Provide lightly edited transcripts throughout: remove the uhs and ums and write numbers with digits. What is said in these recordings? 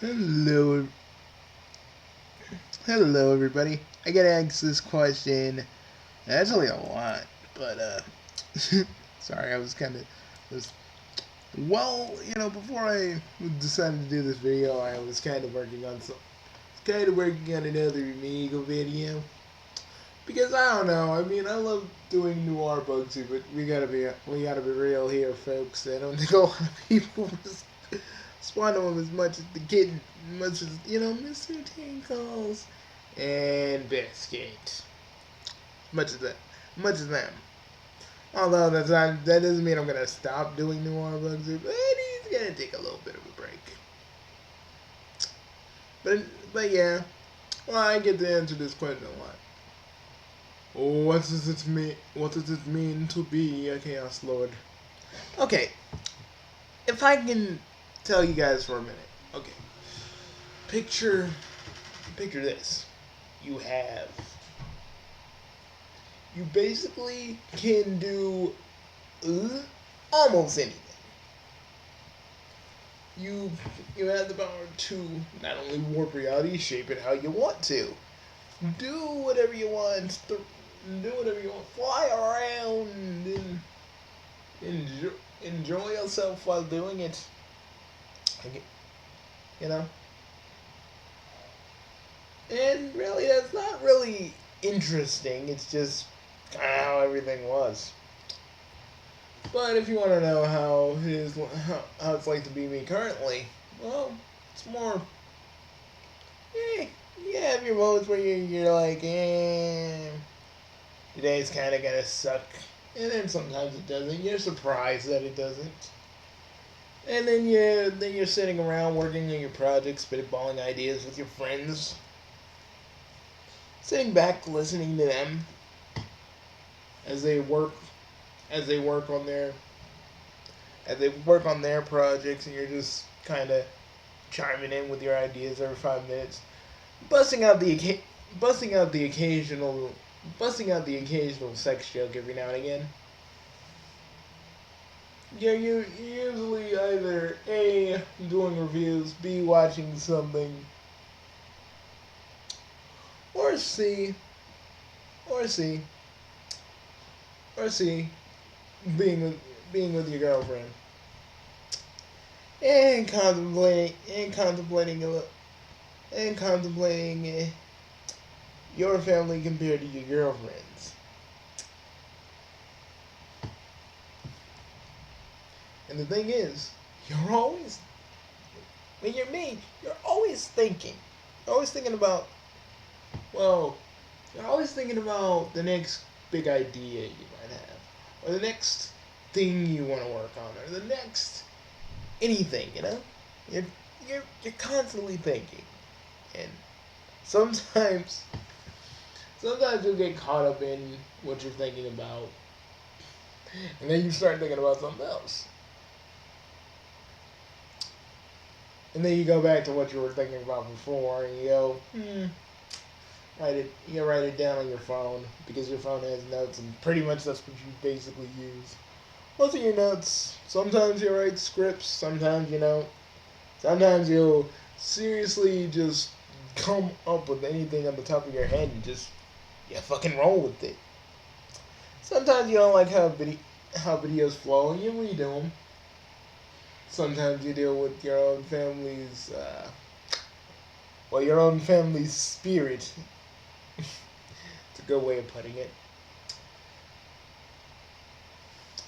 Hello, hello, everybody. I get asked this question actually a lot, but sorry, I was kind of was before I decided to do this video, I was kind of working on another Amigo video because I don't know. I mean, I love doing noir Bugsy, but we gotta be real here, folks. I don't think a lot of people spawn them as much as the kid, much as Mr. Tinkles and Biscuit, much as that, much as them. Although that doesn't mean I'm gonna stop doing noir Bugsy, but he's gonna take a little bit of a break. But yeah, well, I get to answer this question a lot. What does it mean? What does it mean to be a Chaos Lord? Okay, if I can tell you guys for a minute. Okay, picture picture this. You have you basically can do almost anything. You you have the power to not only warp reality, shape it how you want to, do whatever you want, do whatever you want, fly around and enjoy yourself while doing it. You know, and really, that's not really interesting. It's just kind of how everything was. But if you want to know how it's like to be me currently, well, it's more. You have your moments where you're like, today's kind of gonna suck, and then sometimes it doesn't. You're surprised that it doesn't, and then you're sitting around working on your projects, spitballing ideas with your friends, sitting back listening to them as they work as they work on their projects, and you're just kind of chiming in with your ideas every 5 minutes, busting out the busting out the occasional sex joke every now and again. Yeah, you usually either A, doing reviews, B, watching something, or C, or C, or C, being with your girlfriend and contemplating your family compared to your girlfriend's. And the thing is, you're always when you're me, you're always thinking. You're always thinking about well, you're always thinking about the next big idea you might have, or the next thing you want to work on, or the next anything. You're you're constantly thinking, and sometimes sometimes you'll get caught up in what you're thinking about, and then you start thinking about something else, and then you go back to what you were thinking about before, and you go, write it down on your phone because your phone has notes, and pretty much that's what you basically use. Most of your notes. Sometimes you write scripts. Sometimes you know. Sometimes you'll seriously just come up with anything on the top of your head and just fucking roll with it. Sometimes you don't like how videos flow and you redo them. Sometimes you deal with your own family's your own family's spirit. It's a good way of putting it.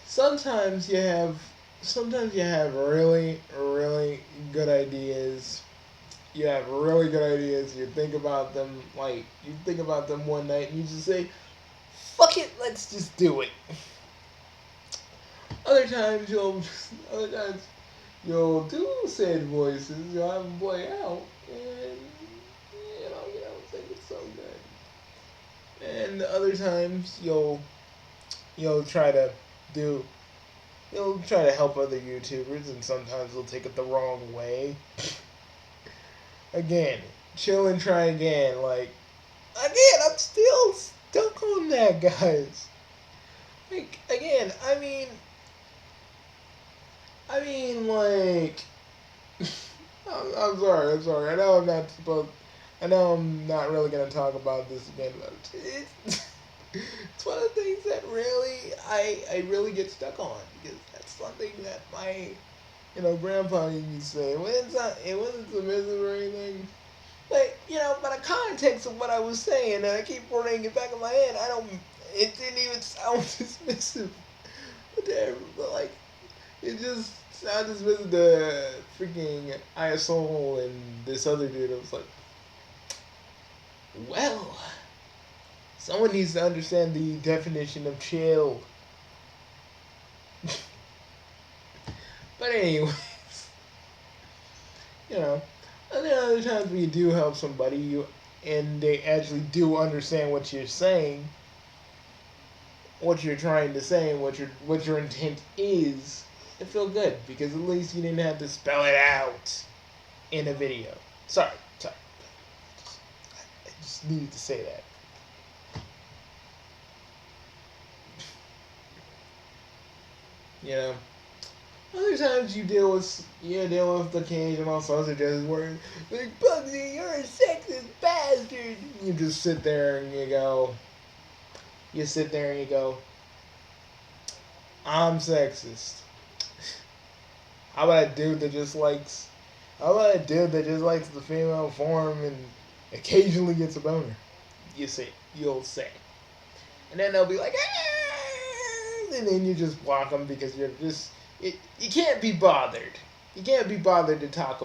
Sometimes you have really good ideas. You have really good ideas. You think about them one night and you just say, "Fuck it, let's just do it." Other times other times you'll do said voices. You'll have them play out, and you don't think it's so good. And other times you'll try to do you'll try to help other YouTubers, and sometimes they'll take it the wrong way. Again, chill and try again. I'm still stuck on that, guys. Again, I mean, I I'm sorry. I'm sorry. I know I'm not supposed. I know I'm not really gonna talk about this again, but it's one of the things that really I really get stuck on because that's something that my grandpa used to say. Well, it wasn't submissive or anything. But by the context of what I was saying, and I keep running it back in my head, it didn't even sound dismissive. But like, it just sounded dismissive to freaking asshole and this other dude. I was like, well, someone needs to understand the definition of chill. But anyways, you know, and then other times when you do help somebody, and they actually do understand what you're saying, what you're trying to say, and what your intent is, it feel good because at least you didn't have to spell it out in a video. Sorry. I just needed to say that. You know. Other times you deal with the occasional social justice words like Bugsy, you're a sexist bastard. You just sit there and you go. I'm sexist. How about a dude that just likes? How about a dude that just likes the female form and occasionally gets a boner? You'll say, and then they'll be like, ah! And then you just block them because you can't be bothered. You can't be bothered to talk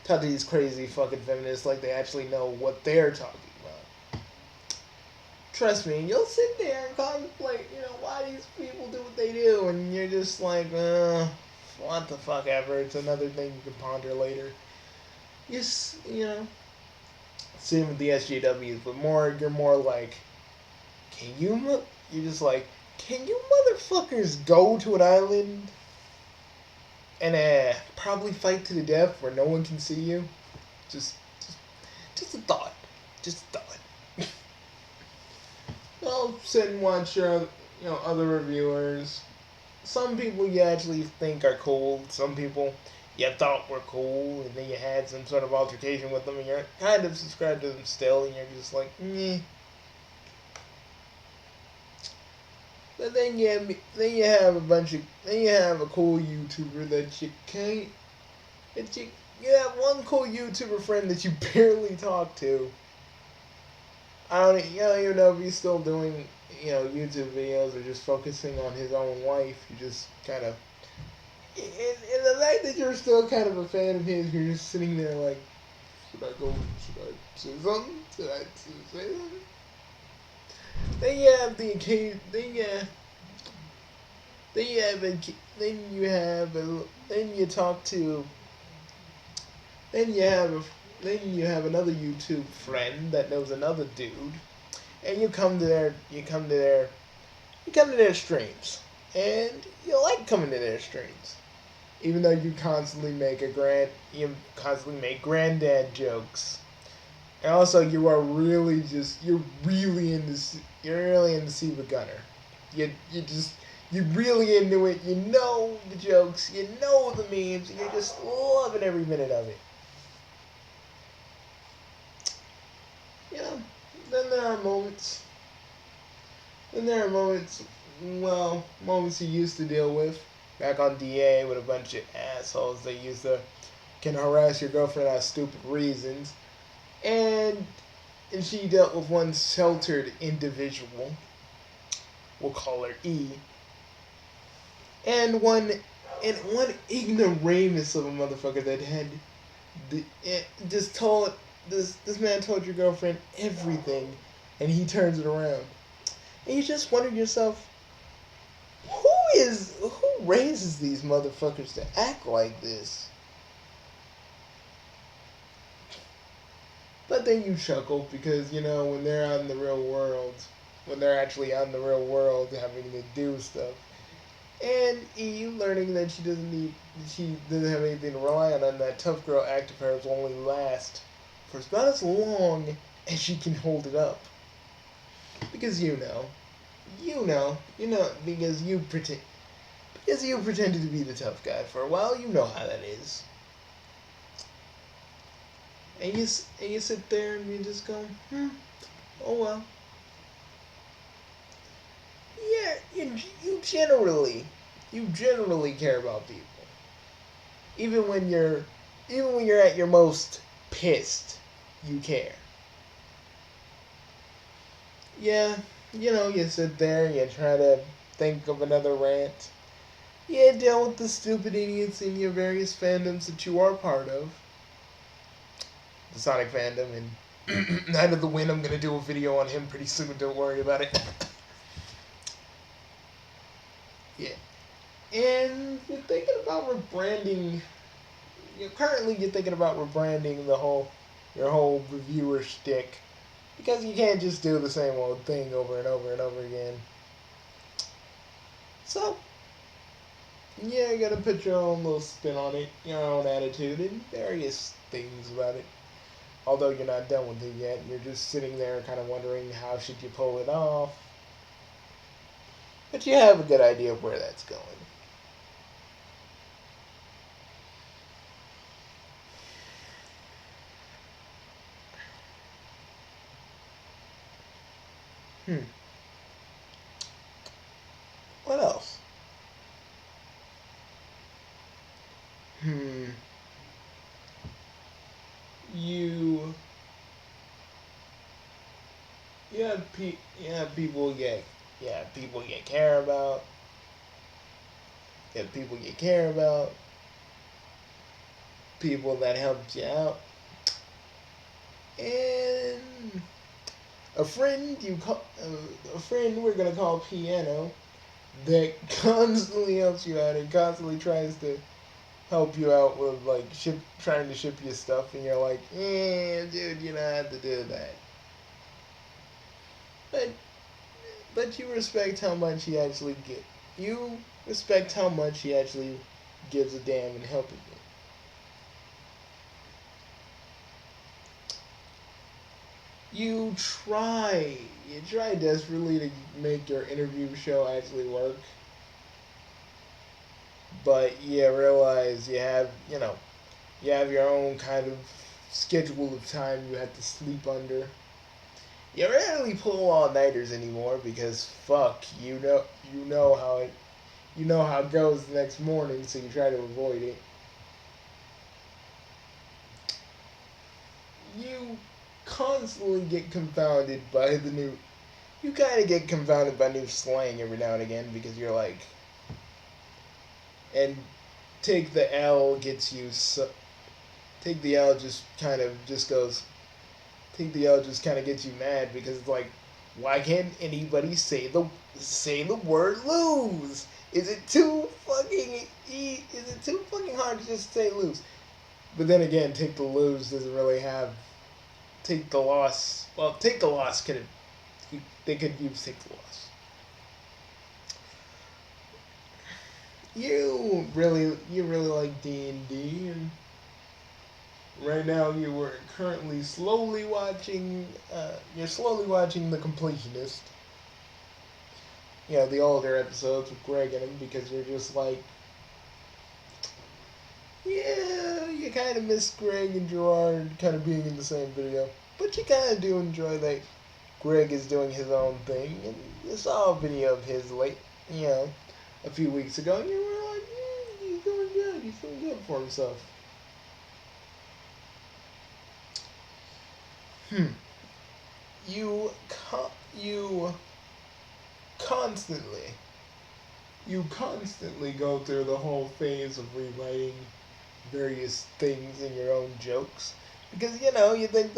to these crazy fucking feminists like they actually know what they're talking about. Trust me, you'll sit there and contemplate, why these people do what they do, and you're just like, what the fuck ever. It's another thing you can ponder later. Same with the SJWs, but you're more like, you're just like, can you motherfuckers go to an island and probably fight to the death where no one can see you? Just a thought. Just a thought. Well, sit and watch your, other reviewers. Some people you actually think are cool. Some people you thought were cool, and then you had some sort of altercation with them, and you're kind of subscribed to them still, and you're just like, meh. But then you have a cool YouTuber that you have one cool YouTuber friend that you barely talk to. I don't even know if he's still doing YouTube videos or just focusing on his own life. You just kind of, and the fact that you're still kind of a fan of his, you're just sitting there like, should I say something? Should I say something? Then you have the occasion. Then you have another YouTube friend that knows another dude, and you come to their streams, and you like coming to their streams, even though you constantly make granddad jokes. And also, you're really into Siva Gunner. You're really into it. You know the jokes. You know the memes. And you're just loving every minute of it. Then there are moments. Moments you used to deal with back on DA with a bunch of assholes that can harass your girlfriend out of stupid reasons. And she dealt with one sheltered individual, we'll call her E, and one ignoramus of a motherfucker that had this man told your girlfriend everything, and he turns it around, and you just wonder to yourself, who raises these motherfuckers to act like this? But then you chuckle because, when they're out in the real world, when they're actually out in the real world having to do stuff, and Eve learning that she doesn't have anything to rely on, and that tough girl act of hers will only last for about as long as she can hold it up. Because because you pretended to be the tough guy for a while, you know how that is. and you sit there and you just go, oh well. Yeah, you generally care about people. Even when you're even when you're at your most pissed, you care. Yeah, you sit there, you try to think of another rant. Yeah, deal with the stupid idiots in your various fandoms that you are part of. The Sonic fandom and Night of the Wind, I'm gonna do a video on him pretty soon, don't worry about it. Yeah. And you're thinking about rebranding you're thinking about rebranding your whole reviewer shtick. Because you can't just do the same old thing over and over and over again. So, yeah, you gotta put your own little spin on it, your own attitude, and various things about it. Although you're not done with it yet, you're just sitting there kind of wondering how should you pull it off. But you have a good idea of where that's going. Hmm. What else? Hmm. You you have people you care about. You have people you care about. People that helped you out. And a friend we're gonna call Piano that constantly helps you out and constantly tries to help you out with like trying to ship you stuff, and you're like, dude, you don't have to do that. But you respect how much he actually get. You respect how much he actually gives a damn in helping you. You try desperately to make your interview show actually work, but you realize you have your own kind of schedule of time you have to sleep under. You rarely pull all nighters anymore because fuck, you know how it goes the next morning, so you try to avoid it. You constantly get confounded by the new. You kind of get confounded by new slang every now and again because you're like, and take the L gets you. Take the L just goes. Take the L just kind of gets you mad because it's like, why can't anybody say the word lose? Is it too fucking Is it too fucking hard to just say lose? But then again, take the lose doesn't really have take the loss. Well, take the loss they could use take the loss. You really like D&D, and right now you were currently slowly watching. You're slowly watching The Completionist. The older episodes with Greg in them because you're just like, yeah, you kind of miss Greg and Gerard kind of being in the same video, but you kind of do enjoy that Greg is doing his own thing, and you saw a video of his a few weeks ago, and you were like, he's doing good, he's doing good for himself. Hmm. You, you constantly, go through the whole phase of rewriting various things in your own jokes because you think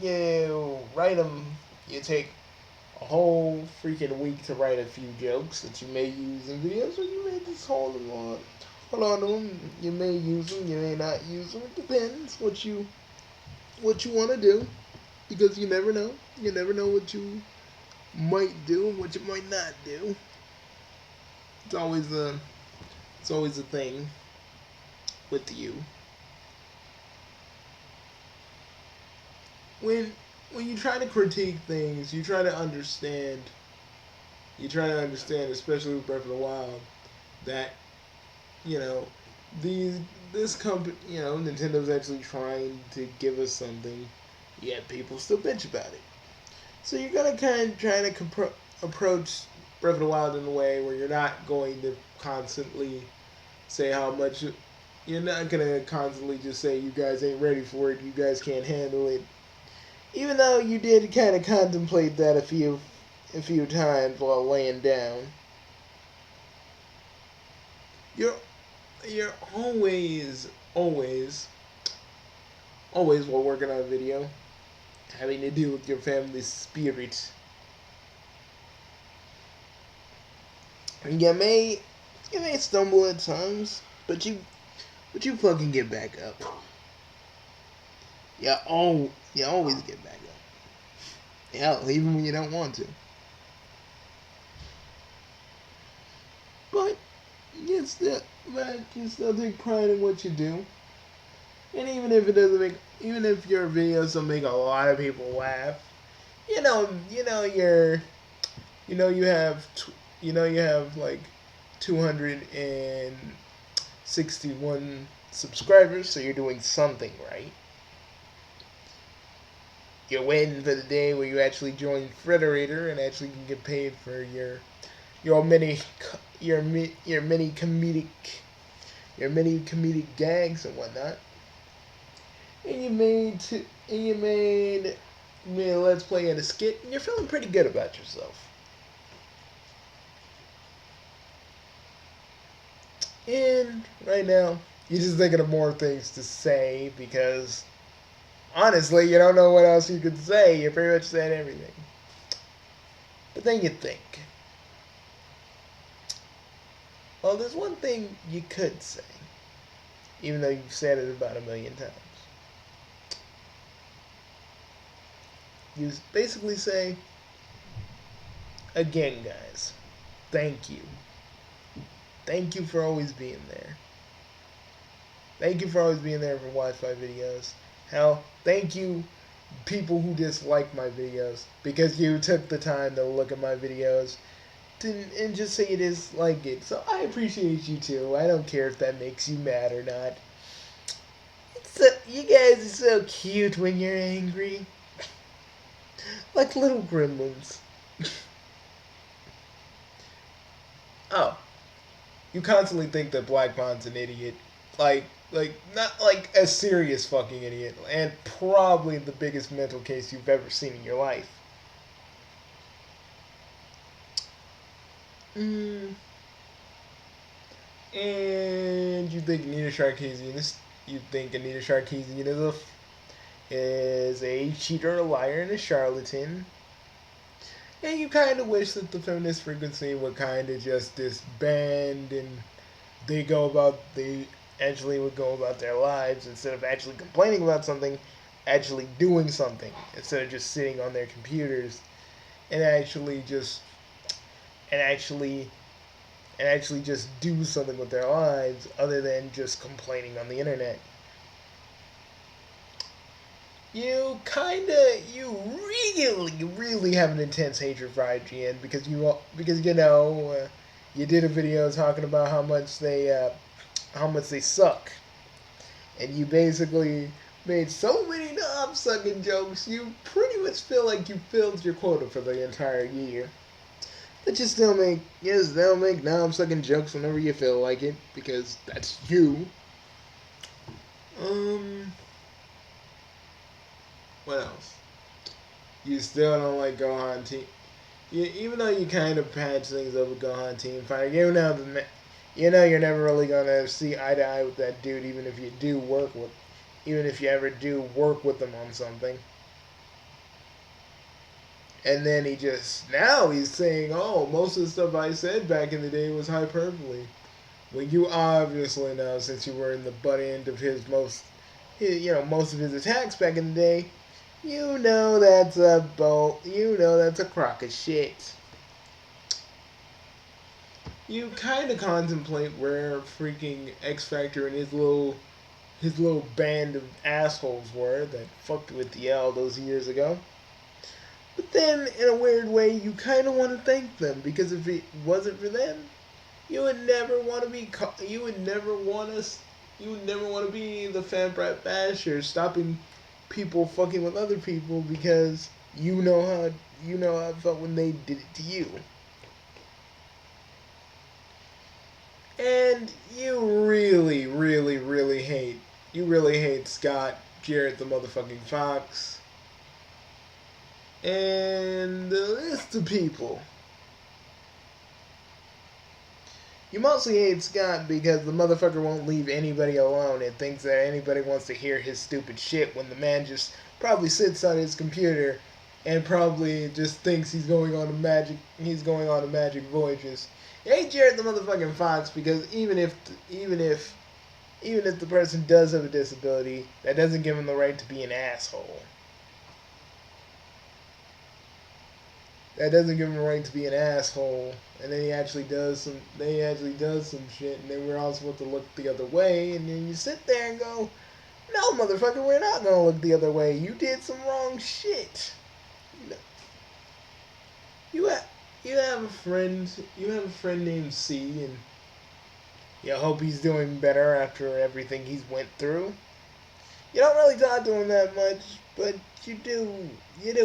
you write them. You take a whole freaking week to write a few jokes that you may use in videos, or you may just hold on to them. You may use them, you may not use them. It depends what you want to do, because you never know. You never know what you might do and what you might not do. It's always a thing with you. When you try to critique things, you try to understand. You try to understand, especially with Breath of the Wild, that you know these this company, Nintendo's actually trying to give us something, yet people still bitch about it. So you're gonna kind of try to approach Breath of the Wild in a way where you're not going to constantly say how much. You're not gonna constantly just say you guys ain't ready for it, you guys can't handle it. Even though you did kind of contemplate that a few times while laying down. You're you're always while working on a video having to deal with your family's spirit. And you may stumble at times, but you fucking get back up. You always get back up. Hell, even when you don't want to. But you still take pride in what you do. And even if your videos don't make a lot of people laugh, you have, you have like 261 subscribers, so you're doing something right. You're waiting for the day where you actually join Frederator and actually can get paid for your many your many comedic gags and whatnot. And you made a let's play and a skit, and you're feeling pretty good about yourself. And right now, you're just thinking of more things to say because honestly, you don't know what else you could say. You pretty much said everything. But then you think, well, there's one thing you could say, even though you've said it about 1,000,000 times. You basically say, again, guys, thank you. Thank you for always being there. Thank you for always being there for watch my videos. Hell, thank you, people who dislike my videos, because you took the time to look at my videos and just say you dislike it. So I appreciate you too. I don't care if that makes you mad or not. You guys are so cute when you're angry. Like little gremlins. Oh, you constantly think that Black Bond's an idiot. Not like a serious fucking idiot, and probably the biggest mental case you've ever seen in your life. And you think Anita Sarkeesian is a cheater, a liar, and a charlatan. And you kind of wish that the feminist frequency would kind of just disband and they actually would go about their lives instead of actually complaining about something, actually doing something instead of just sitting on their computers and actually just do something with their lives other than just complaining on the internet. You really have an intense hatred for IGN because you did a video talking about how much they suck, and you basically made so many knob sucking jokes. You pretty much feel like you filled your quota for the entire year. But you still make knob sucking jokes whenever you feel like it because that's you. What else? You still don't like Gohan Team. Even though you kind of patch things up with Gohan Team Fighter, you're never really gonna see eye to eye with that dude, even if you ever do work with him on something. And then now he's saying, oh, most of the stuff I said back in the day was hyperbole. Well, you obviously know, since you were in the butt end of most of his attacks back in the day, that's a crock of shit. You kind of contemplate where freaking X Factor and his little band of assholes were that fucked with the L those years ago. But then, in a weird way, you kind of want to thank them because if it wasn't for them, you would never want to You would never want to be the fan brat basher, stopping people fucking with other people because you know how it felt when they did it to you. And you really hate Scott, Jarrett the motherfucking Fox, and the list of people. You mostly hate Scott because the motherfucker won't leave anybody alone and thinks that anybody wants to hear his stupid shit when the man just probably sits on his computer and probably just thinks he's going on a magic voyages. You hate Jared the motherfucking Fox because even if the person does have a disability, that doesn't give him the right to be an asshole. That doesn't give him the right to be an asshole. And then he actually does some shit, and then we're all supposed to look the other way, and then you sit there and go, no, motherfucker, we're not gonna look the other way. You did some wrong shit. You have you have a friend named C, and you hope he's doing better after everything he's went through. You don't really talk to him that much, but you do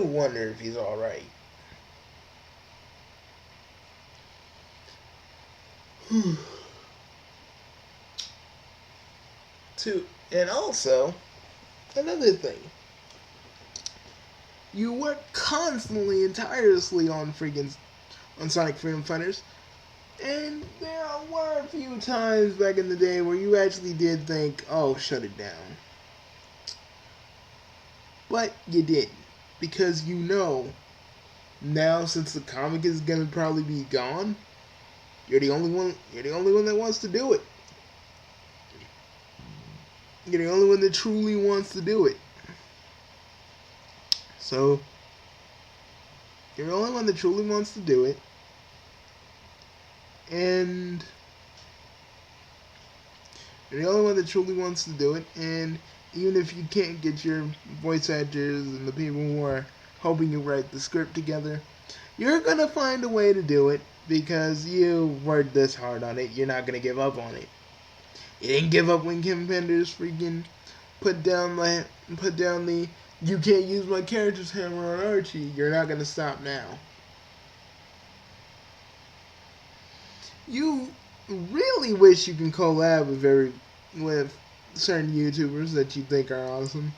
wonder if he's alright. Too, and also another thing, you work constantly and tirelessly on Sonic Freedom Fighters, and there were a few times back in the day where you actually did think, "Oh, shut it down," but you didn't because you know now since the comic is gonna probably be gone, you're the only one. You're the only one that wants to do it. You're the only one that truly wants to do it. So, you're the only one that truly wants to do it. And you're the only one that truly wants to do it. And even if you can't get your voice actors and the people who are helping you write the script together, you're going to find a way to do it because you worked this hard on it. You're not going to give up on it. You didn't give up when Kim Penders freaking put down the you can't use my character's hammer on Archie. You're not gonna stop now. You really wish you can collab with certain YouTubers that you think are awesome,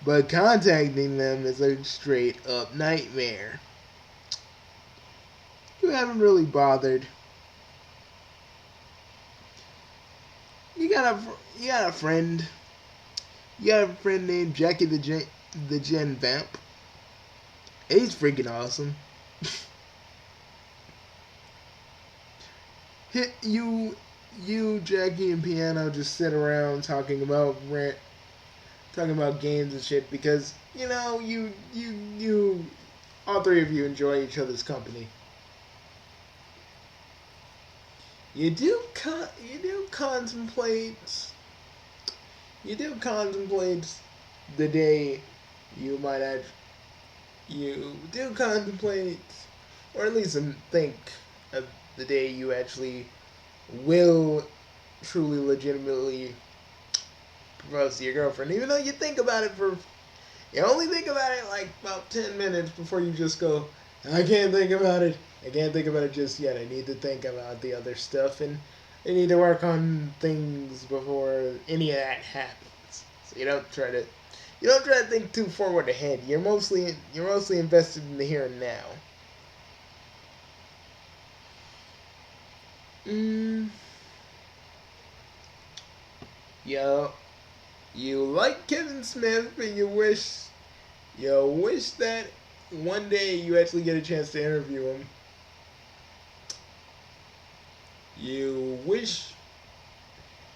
but contacting them is a straight up nightmare. You haven't really bothered. You got a friend. You got a friend named Jackie the Gen Vamp. He's freaking awesome. You, Jackie, and Piano just sit around talking about games and shit because you know you all three of you enjoy each other's company. You do contemplate the day you might have you do contemplate or at least think of the day you actually will truly legitimately propose to your girlfriend, even though you only think about it like about 10 minutes before you just go, I can't think about it. I can't think about it just yet. I need to think about the other stuff, and I need to work on things before any of that happens. So you don't try to think too forward ahead. You're mostly invested in the here and now. Mm, yo, you like Kevin Smith, but you wish that one day you actually get a chance to interview him. You wish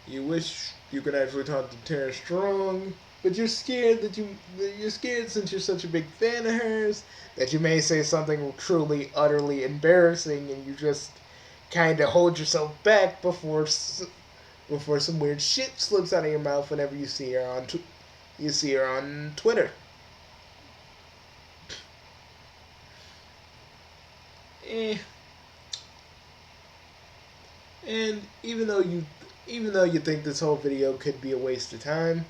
you could actually talk to Tara Strong, but you're scared since you're such a big fan of hers that you may say something truly utterly embarrassing, and you just kind of hold yourself back before some weird shit slips out of your mouth whenever you see her on Twitter. Eh. And even though even though you think this whole video could be a waste of time,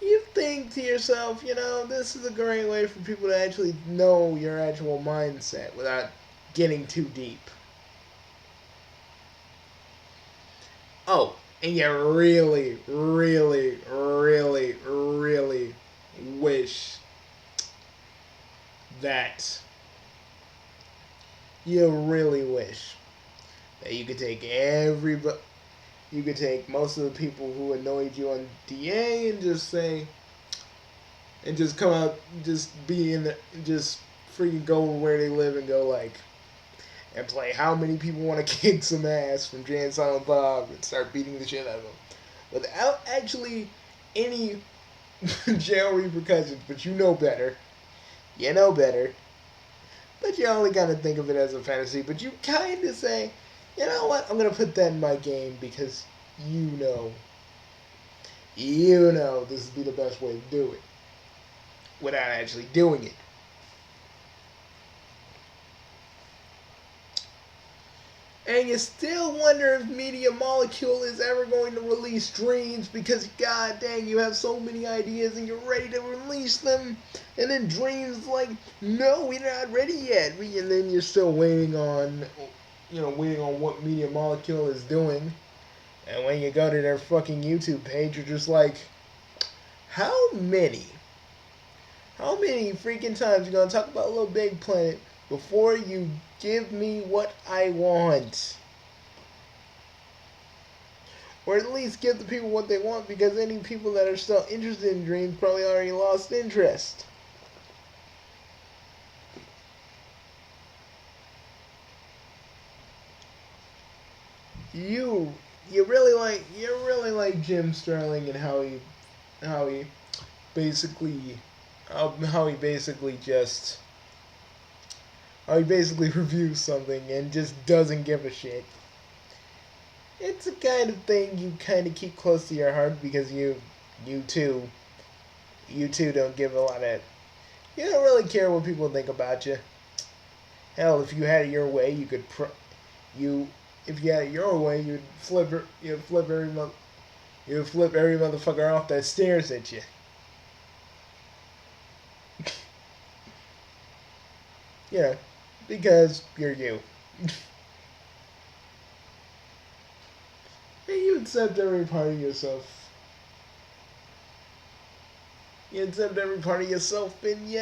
you think to yourself, this is a great way for people to actually know your actual mindset without getting too deep. Oh, and you really, really, really, really wish that you really wish that you could take you could take most of the people who annoyed you on DA and just say, and just come out, just be in the, just freaking go where they live and go like, and play how many people want to kick some ass from Jay and Silent Bob and start beating the shit out of them without actually any jail repercussions. But you know better. You know better. But you only gotta think of it as a fantasy. But you kind of say, you know what? I'm gonna put that in my game because you know this would be the best way to do it without actually doing it. And you still wonder if Media Molecule is ever going to release Dreams because, god dang, you have so many ideas and you're ready to release them. And then Dreams like, no, we're not ready yet. And then you're still waiting on, waiting on what Media Molecule is doing. And when you go to their fucking YouTube page, you're just like, how many freaking times you gonna talk about Little Big Planet before you give me what I want? Or at least give the people what they want, because any people that are still interested in Dreams probably already lost interest. You really like Jim Sterling and how he basically how he basically just how he basically reviews something and just doesn't give a shit. It's the kind of thing you kind of keep close to your heart because you too don't give a lot of, you don't really care what people think about you. Hell, if you had it your way, you could if you had it your way, you'd flip every motherfucker off that stares at you. Because you're you. And you accept every part of yourself. You accept every part of yourself, and you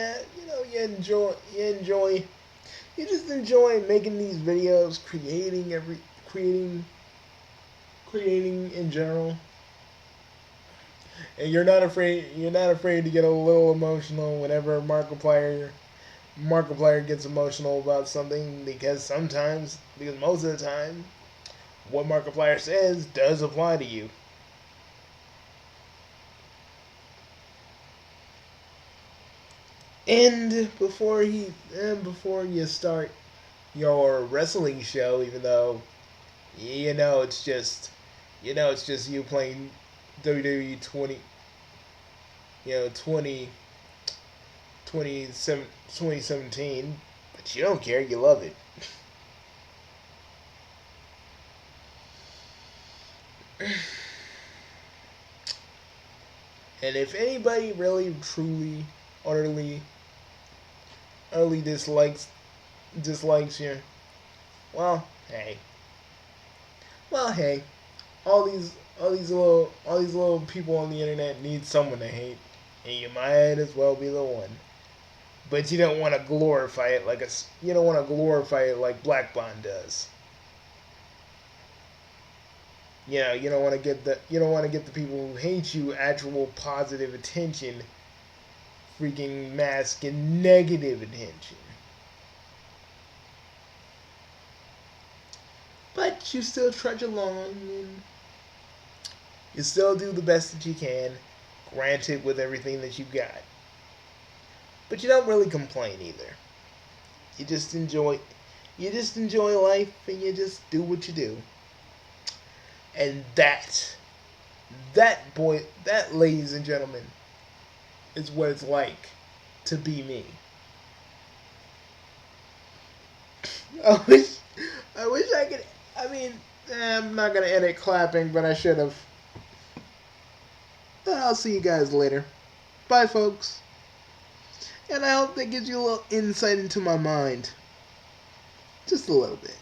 just enjoy making these videos, creating in general. And you're not afraid to get a little emotional whenever Markiplier gets emotional about something, because most of the time, what Markiplier says does apply to you. And before you start your wrestling show, even though it's just you playing WWE 2017, but you don't care, you love it. And if anybody really, truly, utterly dislikes you, well, hey, all these little people on the internet need someone to hate, and you might as well be the one. But you don't want to glorify it like Black Bond does. You don't want to get the people who hate you actual positive attention, freaking mask and negative attention. But you still trudge along and you still do the best that you can, granted with everything that you got. But you don't really complain either. You just enjoy life, and you just do what you do. And that, ladies and gentlemen, is what it's like to be me. I wish I could. I mean, I'm not gonna edit clapping, but I should have. I'll see you guys later. Bye, folks. And I hope that gives you a little insight into my mind. Just a little bit.